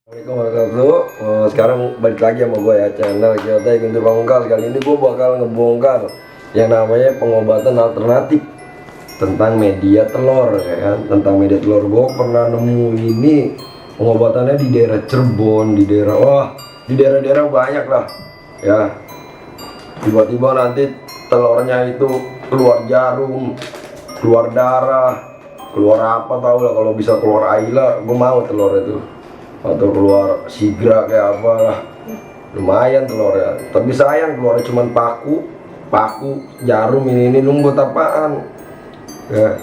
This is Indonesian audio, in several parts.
Assalamualaikum warahmatullahi wabarakatuh. Sekarang balik lagi sama gue ya, channel Kyotai Guntur Pamungkas. Kali ini gue bakal ngebongkar yang namanya pengobatan alternatif tentang media telur ya kan. Tentang media telur, gue pernah nemu ini pengobatannya di daerah Cirebon, di daerah banyak lah ya. Tiba-tiba nanti telurnya itu keluar jarum, keluar darah, keluar apa tau lah. Kalau bisa keluar aila, gue mau telur itu, atau keluar sigra kayak apa lah, lumayan telurnya. Tapi sayang keluarnya cuma paku jarum. Ini buat apaan ya?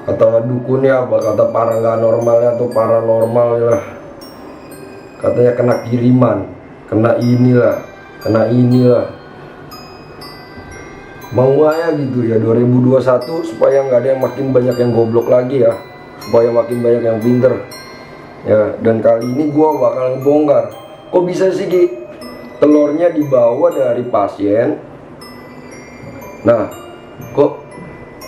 Kata dukunnya apa, kata paranormalnya atau paranormal lah, katanya kena kiriman, kena inilah mau aja gitu ya. 2021 supaya nggak ada yang makin banyak yang goblok lagi ya, supaya makin banyak yang pinter ya. Dan kali ini gua bakal ngebongkar, kok bisa sih Ki telurnya dibawa dari pasien, nah kok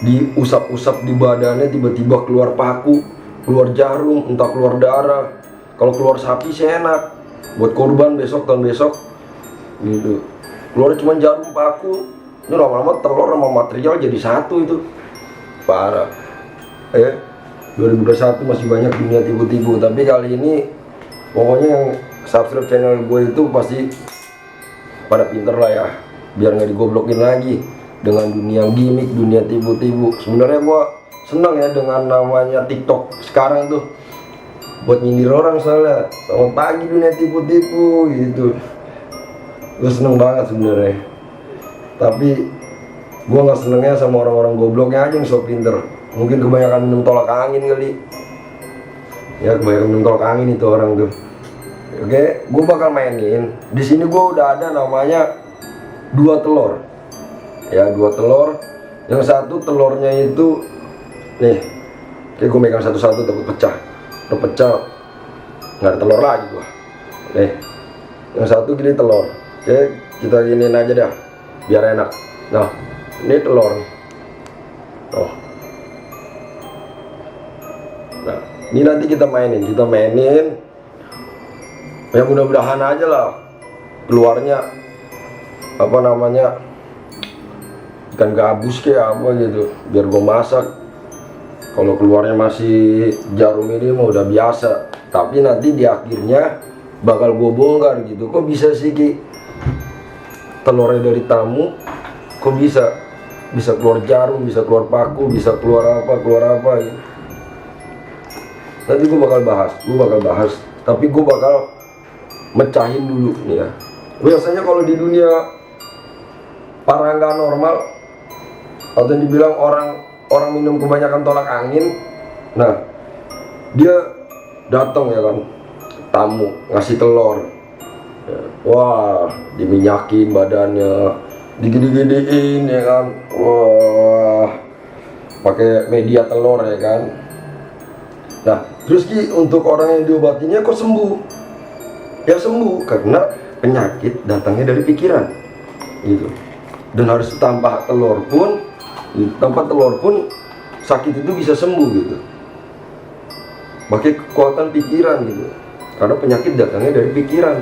diusap-usap di badannya tiba-tiba keluar paku, keluar jarum, entah keluar darah. Kalau keluar sapi sih enak buat korban besok, tahun besok gitu. Keluar cuma jarum, paku, ini lama-lama telur sama material jadi satu, itu parah ya. 2021 masih banyak dunia tipu-tipu, tapi kali ini pokoknya yang subscribe channel gue itu pasti pada pinter lah ya, biar nggak digoblokin lagi dengan dunia gimmick, dunia tipu-tipu. Sebenarnya gue senang ya dengan namanya TikTok sekarang tuh, buat nyindir orang soalnya. Selamat pagi dunia tipu-tipu gitu, gue seneng banget sebenarnya. Tapi gue nggak senengnya sama orang-orang gobloknya aja yang sok pinter. Mungkin kebanyakan minum tolak angin kali ya, kebanyakan minum tolak angin itu orang tuh. Oke, gue bakal mainin di sini. Gue udah ada namanya 2 telur ya, 2 telur. Yang satu telurnya itu nih, oke, gue megang satu-satu takut pecah. Udah pecah nggak ada telur lagi gua nih. Yang satu gini telur, oke, kita giniin aja dah biar enak. Nah ini telur nih. Oh, nah ini nanti kita mainin ya, mudah-mudahan aja lah keluarnya apa namanya, ikan gabus kayak apa gitu, biar gue masak. Kalau keluarnya masih jarum ini mah udah biasa, tapi nanti di akhirnya bakal gue bongkar gitu. Kok bisa sih Ki telurnya dari tamu kok bisa keluar jarum, bisa keluar paku, bisa keluar apa gitu. Nanti gue bakal bahas, tapi gue bakal mecahin dulu nih ya. Biasanya kalau di dunia paranormal atau dibilang orang minum kebanyakan tolak angin, nah dia datang ya kan, tamu ngasih telur ya, wah diminyakin badannya, digede-gedein ya kan, wah pakai media telur ya kan. Nah terus Ki, untuk orang yang diobatinya kok sembuh? Ya sembuh karena penyakit datangnya dari pikiran gitu. Dan harus tanpa telur pun sakit itu bisa sembuh gitu, pakai kekuatan pikiran gitu, karena penyakit datangnya dari pikiran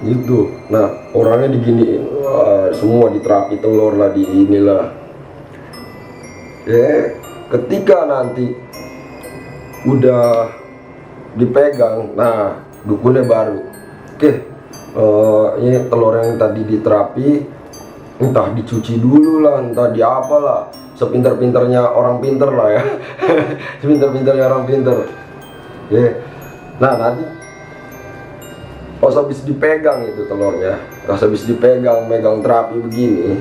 gitu. Nah orangnya diginiin, wah, semua diterapi telur lah, di inilah ya. Ketika nanti udah dipegang, nah dukunnya baru, oke, ini telur yang tadi diterapi entah dicuci dulu lah, entah di apalah, sepinter-pinternya orang pinter lah ya. Sepinter-pinternya orang pinter ya. Nah nanti pas habis dipegang itu telurnya, pas habis dipegang, megang terapi begini,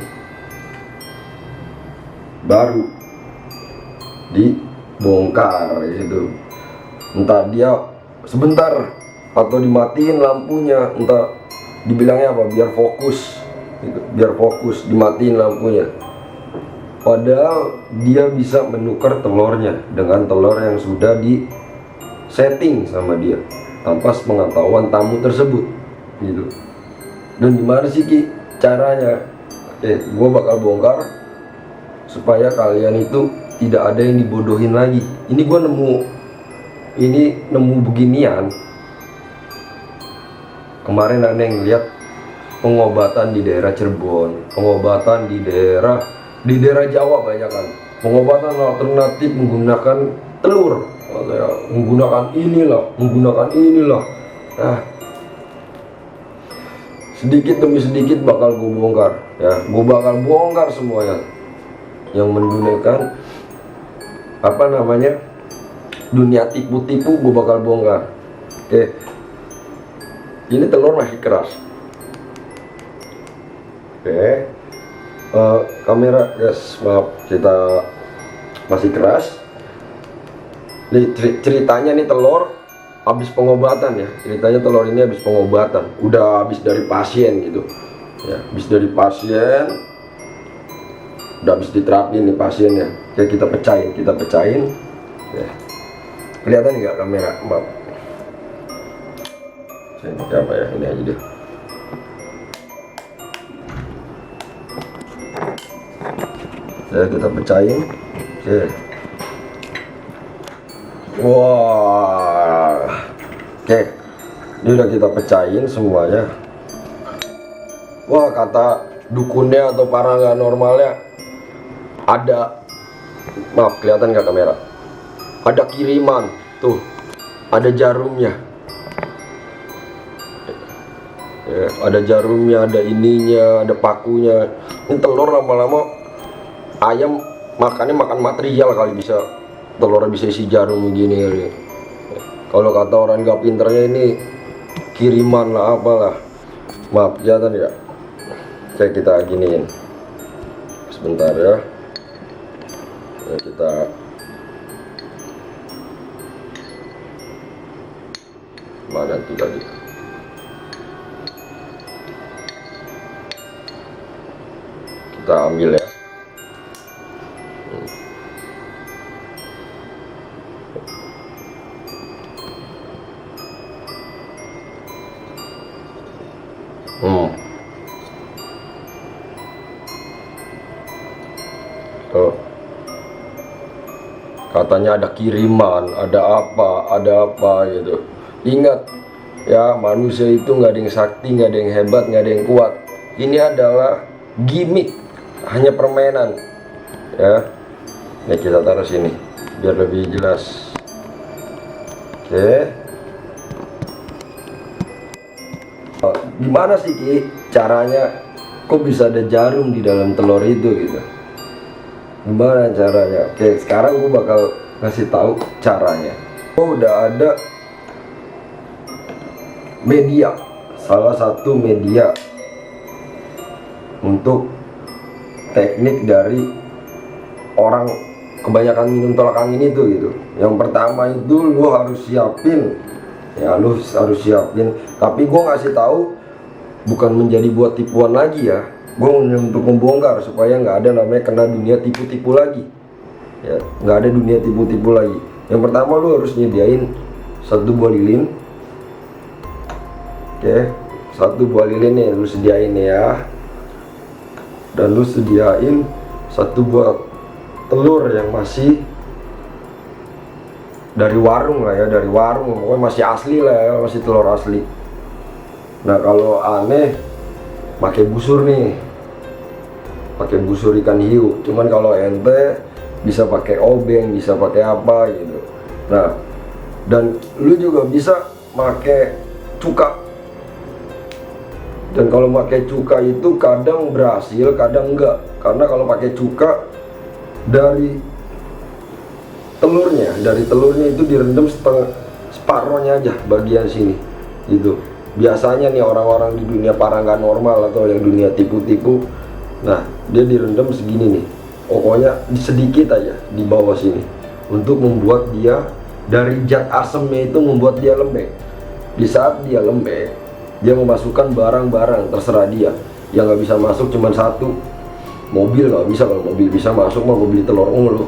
baru dibongkar gitu. Entah dia sebentar atau dimatiin lampunya, entah dibilangnya apa, biar fokus gitu, biar fokus, dimatiin lampunya. Padahal dia bisa menukar telurnya dengan telur yang sudah di setting sama dia tanpa sepengetahuan tamu tersebut gitu. Dan gimana sih Ki caranya? Gue bakal bongkar supaya kalian itu tidak ada yang dibodohin lagi. Ini gue nemu ini nemu beginian. Kemarin aneh ngeliat pengobatan di daerah Cirebon, pengobatan di daerah Jawa banyak kan. Pengobatan alternatif menggunakan telur, menggunakan inilah. Nah, sedikit demi sedikit bakal gue bongkar ya, gue bakal bongkar semuanya yang menggunakan apa namanya dunia tipu-tipu, gue bakal bongkar. Oke, ini telur masih keras. Oke, kamera guys, maaf kita masih keras. Nih ceritanya nih telur habis pengobatan ya, ceritanya telur ini habis pengobatan, udah habis dari pasien gitu ya, habis dari pasien, udah habis diterapin nih pasiennya. Oke, kita pecahin ya. Kelihatan nggak kamera, maaf saya pakai apa ya, ini aja deh. Ya, kita pecahin. Oke. Wah. Oke. Ini udah kita pecahin semuanya. Wah, kata dukunnya atau paranormalnya ada, maaf kelihatan nggak kamera? Ada kiriman tuh, ada jarumnya. Ya, ada jarumnya, ada ininya, ada pakunya. Ini telur lama-lama ayam makannya makan material kali, bisa telurnya bisa isi jarum begini kali. Kalau kata orang nggak pinternya ini kiriman lah apalah. Maaf kelihatan ya. Oke, kita giniin sebentar ya. Kita mana tuh tadi? Kita ambil ya. Tuh. Katanya ada kiriman, ada apa gitu. Ingat ya, manusia itu nggak ada yang sakti, nggak ada yang hebat, nggak ada yang kuat. Ini adalah gimmick, hanya permainan ya. Ini kita taruh sini biar lebih jelas. Oke, gimana sih Ki caranya, kok bisa ada jarum di dalam telur itu gitu? Gimana caranya? Oke, sekarang gue bakal ngasih tahu caranya. Gue udah ada media, salah satu media untuk teknik dari orang kebanyakan minum tolak angin itu gitu. Yang pertama itu lu harus siapin ya, lu harus siapin. Tapi gue ngasih tahu bukan menjadi buat tipuan lagi ya, gue untuk membongkar supaya nggak ada namanya kena dunia tipu-tipu lagi ya, nggak ada dunia tipu-tipu lagi. Yang pertama lu harus nyediain satu buah lilin. Oke, satu buah lilin nih lu sediain ya, dan lu sediain satu buah telur yang masih dari warung lah ya, dari warung pokoknya masih asli lah ya, masih telur asli. Nah kalau aneh pakai busur nih, pakai busur ikan hiu. Cuman kalau ente bisa pakai obeng, bisa pakai apa gitu. Nah, dan lu juga bisa pakai cuka. Dan kalau pakai cuka itu kadang berhasil, kadang enggak. Karena kalau pakai cuka dari telurnya itu direndam separohnya aja bagian sini gitu. Biasanya nih orang-orang di dunia paranormal atau yang dunia tipu-tipu, nah dia direndam segini nih, pokoknya sedikit aja di bawah sini, untuk membuat dia dari zat asemnya itu membuat dia lembek. Di saat dia lembek, dia memasukkan barang-barang terserah dia. Yang nggak bisa masuk cuma satu, mobil nggak bisa. Kalau mobil bisa masuk mah gue beli telur mulu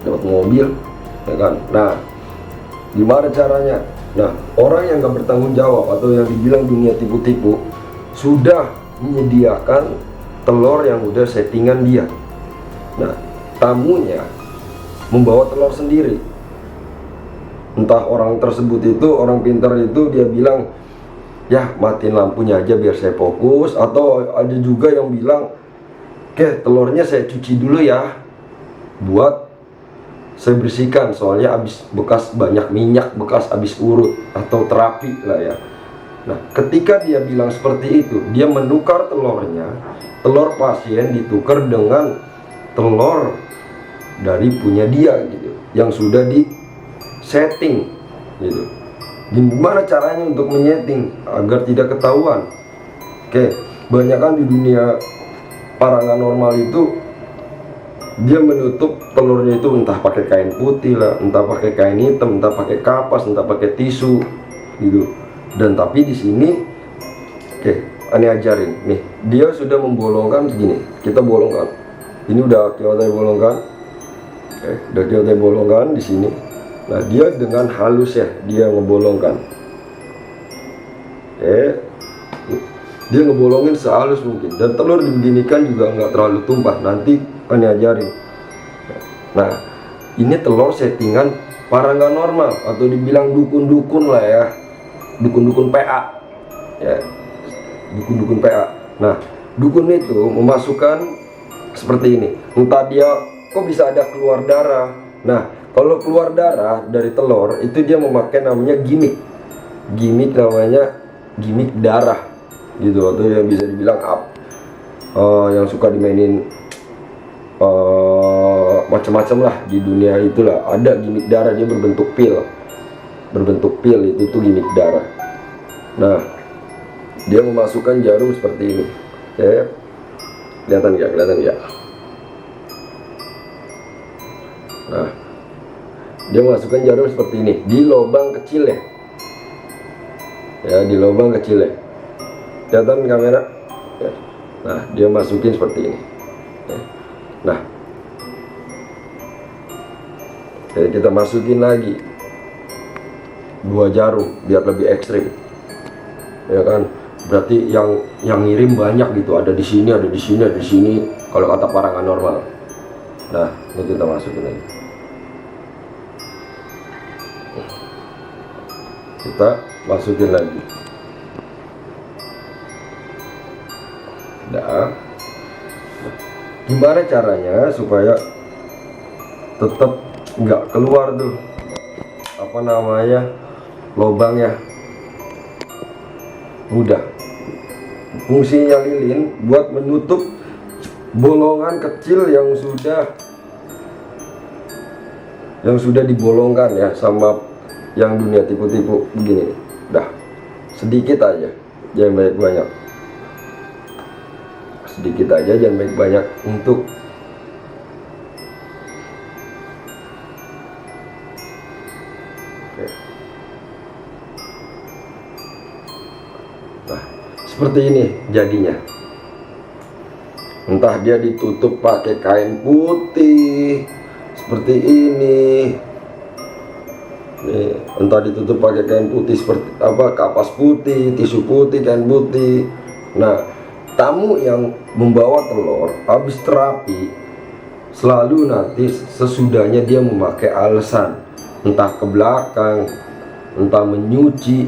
dapat mobil ya kan. Nah gimana caranya? Nah, orang yang nggak bertanggung jawab atau yang dibilang dunia tipu-tipu sudah menyediakan telur yang udah settingan dia. Nah, tamunya membawa telur sendiri. Entah orang tersebut itu, orang pintar itu, dia bilang, ya matiin lampunya aja biar saya fokus. Atau ada juga yang bilang, oke, telurnya saya cuci dulu ya, buat saya bersihkan, soalnya habis bekas banyak minyak, bekas habis urut atau terapi lah ya. Nah, ketika dia bilang seperti itu, dia menukar telurnya, telur pasien ditukar dengan telur dari punya dia gitu, yang sudah di setting gitu. Gimana caranya untuk menyeting agar tidak ketahuan? Oke, kebanyakan di dunia paranormal itu dia menutup telurnya itu entah pakai kain putih lah, entah pakai kain hitam, entah pakai kapas, entah pakai tisu gitu. Dan tapi di sini, oke, aneh ajarin nih, dia sudah membolongkan segini, kita bolongkan. Ini udah kita bolongkan, oke, udah kita bolongkan di sini. Nah, dia dengan halus ya, dia ngebolongkan. Dia ngebolongin sehalus mungkin. Dan telur dibeginikan juga nggak terlalu tumpah. Nanti aneh ajarin. Nah, ini telur settingan paranormal atau dibilang dukun-dukun lah ya, dukun-dukun PA ya, dukun-dukun PA. Nah, dukun itu memasukkan seperti ini. Entah dia kok bisa ada keluar darah. Nah, kalau keluar darah dari telur itu dia memakai namanya gimmick namanya gimmick darah gitu, atau yang bisa dibilang yang suka dimainin macam-macam lah di dunia itulah, ada gimmick darah, dia berbentuk pil itu tuh gimmick darah. Nah, dia memasukkan jarum seperti ini, kelihatan ya. Nah, dia masukkan jarum seperti ini di lubang kecil ya, di lubang kecil ya, kelihatan kamera ya. Nah, dia masukin seperti ini ya. Nah, jadi kita masukin lagi 2 jarum biar lebih ekstrim ya kan, berarti yang ngirim banyak gitu, ada di sini, ada di sini, ada di sini kalau kata paranormal. Nah, ini kita masukin lagi, kita masukin lagi. Nah, gimana caranya supaya tetap nggak keluar tuh apa namanya lubangnya? Mudah. Fungsinya lilin buat menutup bolongan kecil yang sudah dibolongkan ya sama yang dunia tipu-tipu begini. Dah, sedikit aja, jangan banyak-banyak. Sedikit aja, jangan banyak-banyak untuk nah, seperti ini jadinya. Entah dia ditutup pakai kain putih seperti ini nih, entah ditutup pakai kain putih seperti apa, kapas putih, tisu putih, kain putih. Nah, tamu yang membawa telur habis terapi selalu nanti sesudahnya dia memakai alasan, entah ke belakang, entah menyuci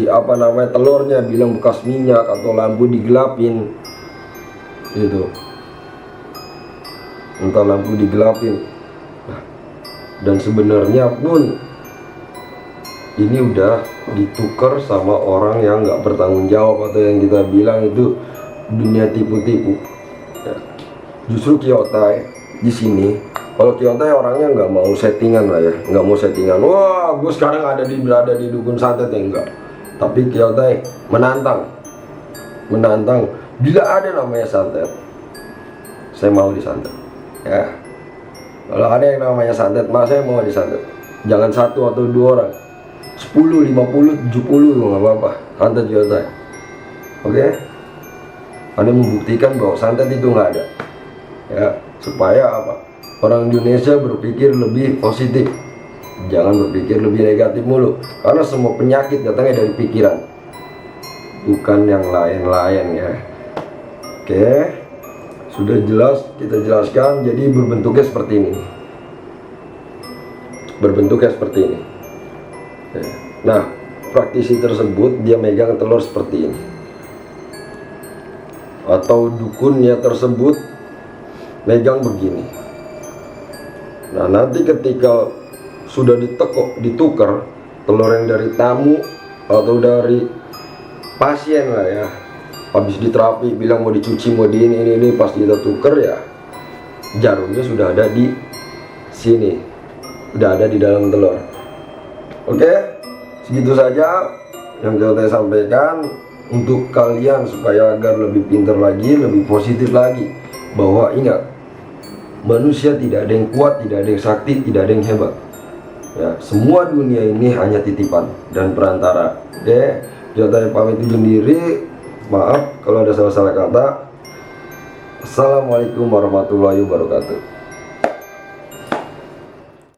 apa namanya telurnya, bilang bekas minyak atau lampu digelapin gitu, entah lampu digelapin. Nah, dan sebenarnya pun ini udah ditukar sama orang yang nggak bertanggung jawab, atau yang kita bilang itu dunia tipu-tipu ya. Justru Kyotai di sini, kalau Kyotai orangnya nggak mau settingan lah ya, nggak mau settingan. Wah, gue sekarang berada di dukun santet ya, enggak. Tapi Kyotai menantang. Bila ada namanya santet, saya mau disantet ya. Kalau ada yang namanya santet, mas saya mau disantet. Jangan 1 atau 2 orang, 10, 50, 70 nggak apa-apa, santet Kyotai. Oke? Anda membuktikan bahwa santet itu nggak ada ya, supaya apa? Orang Indonesia berpikir lebih positif, jangan berpikir lebih negatif mulu, karena semua penyakit datangnya dari pikiran, bukan yang lain-lain ya. Oke, sudah jelas kita jelaskan. Jadi berbentuknya seperti ini. berbentuknya seperti ini. Nah, praktisi tersebut dia megang telur seperti ini, atau dukunnya tersebut megang begini. Nah, nanti ketika sudah ditukar telur yang dari tamu atau dari pasien lah ya, habis diterapi bilang mau dicuci, mau di ini pas kita tuker ya, jarumnya sudah ada di sini, udah ada di dalam telur. Oke, segitu saja yang saya sampaikan untuk kalian supaya agar lebih pintar lagi, lebih positif lagi, bahwa ingat, manusia tidak ada yang kuat, tidak ada yang sakti, tidak ada yang hebat ya, semua dunia ini hanya titipan dan perantara. Oke, saya pamit undur diri, maaf kalau ada salah-salah kata. Assalamualaikum warahmatullahi wabarakatuh.